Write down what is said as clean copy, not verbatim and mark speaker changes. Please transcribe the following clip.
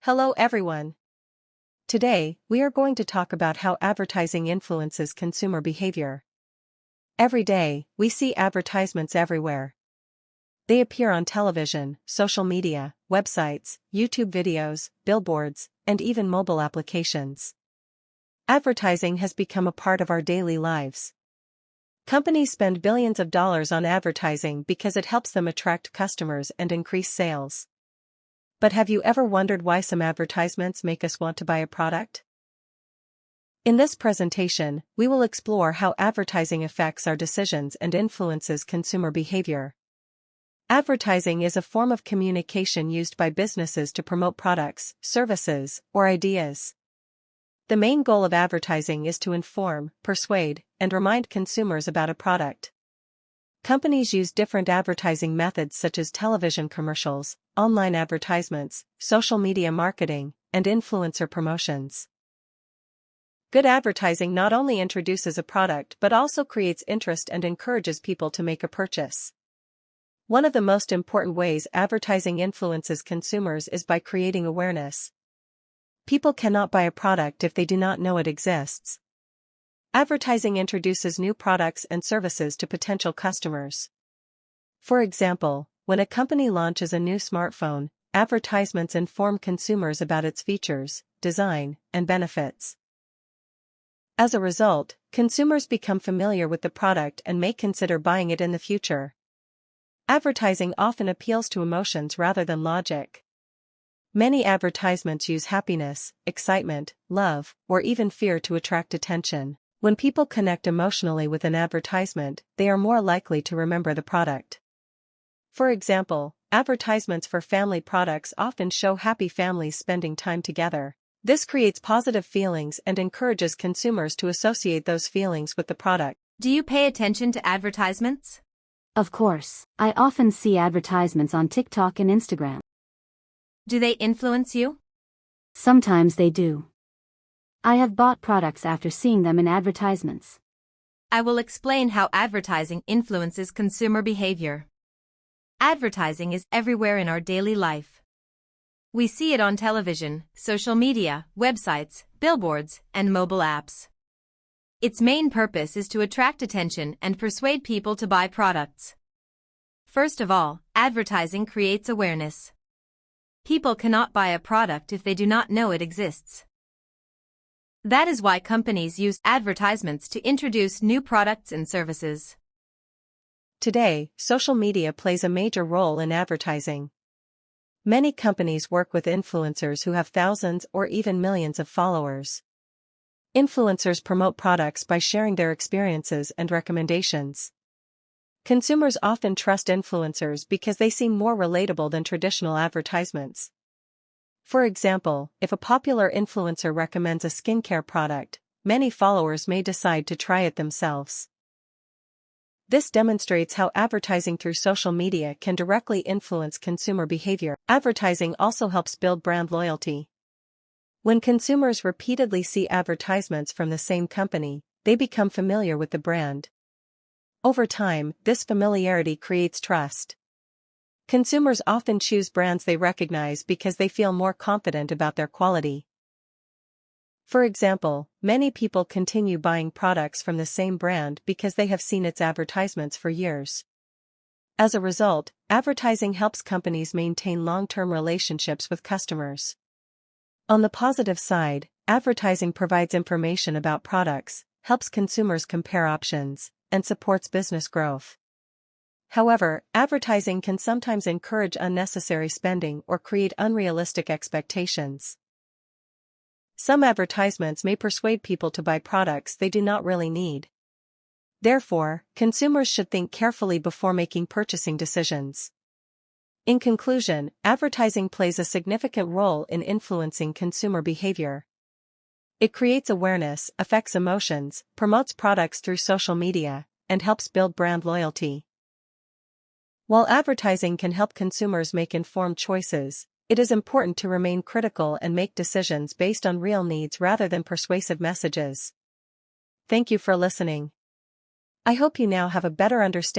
Speaker 1: Hello everyone. Today, we are going to talk about how advertising influences consumer behavior. Every day, we see advertisements everywhere. They appear on television, social media, websites, YouTube videos, billboards, and even mobile applications. Advertising has become a part of our daily lives. Companies spend billions of dollars on advertising because it helps them attract customers and increase sales. But have you ever wondered why some advertisements make us want to buy a product? In this presentation, we will explore how advertising affects our decisions and influences consumer behavior. Advertising is a form of communication used by businesses to promote products, services, or ideas. The main goal of advertising is to inform, persuade, and remind consumers about a product. Companies use different advertising methods such as television commercials, online advertisements, social media marketing, and influencer promotions. Good advertising not only introduces a product but also creates interest and encourages people to make a purchase. One of the most important ways advertising influences consumers is by creating awareness. People cannot buy a product if they do not know it exists. Advertising introduces new products and services to potential customers. For example, when a company launches a new smartphone, advertisements inform consumers about its features, design, and benefits. As a result, consumers become familiar with the product and may consider buying it in the future. Advertising often appeals to emotions rather than logic. Many advertisements use happiness, excitement, love, or even fear to attract attention. When people connect emotionally with an advertisement, they are more likely to remember the product. For example, advertisements for family products often show happy families spending time together. This creates positive feelings and encourages consumers to associate those feelings with the product.
Speaker 2: Do you pay attention to advertisements?
Speaker 3: Of course, I often see advertisements on TikTok and Instagram.
Speaker 2: Do they influence you?
Speaker 3: Sometimes they do. I have bought products after seeing them in advertisements.
Speaker 2: I will explain how advertising influences consumer behavior. Advertising is everywhere in our daily life. We see it on television, social media, websites, billboards, and mobile apps. Its main purpose is to attract attention and persuade people to buy products. First of all, advertising creates awareness. People cannot buy a product if they do not know it exists. That is why companies use advertisements to introduce new products and services.
Speaker 1: Today, social media plays a major role in advertising. Many companies work with influencers who have thousands or even millions of followers. Influencers promote products by sharing their experiences and recommendations. Consumers often trust influencers because they seem more relatable than traditional advertisements. For example, if a popular influencer recommends a skincare product, many followers may decide to try it themselves. This demonstrates how advertising through social media can directly influence consumer behavior. Advertising also helps build brand loyalty. When consumers repeatedly see advertisements from the same company, they become familiar with the brand. Over time, this familiarity creates trust. Consumers often choose brands they recognize because they feel more confident about their quality. For example, many people continue buying products from the same brand because they have seen its advertisements for years. As a result, advertising helps companies maintain long-term relationships with customers. On the positive side, advertising provides information about products, helps consumers compare options, and supports business growth. However, advertising can sometimes encourage unnecessary spending or create unrealistic expectations. Some advertisements may persuade people to buy products they do not really need. Therefore, consumers should think carefully before making purchasing decisions. In conclusion, advertising plays a significant role in influencing consumer behavior. It creates awareness, affects emotions, promotes products through social media, and helps build brand loyalty. While advertising can help consumers make informed choices, it is important to remain critical and make decisions based on real needs rather than persuasive messages. Thank you for listening. I hope you now have a better understanding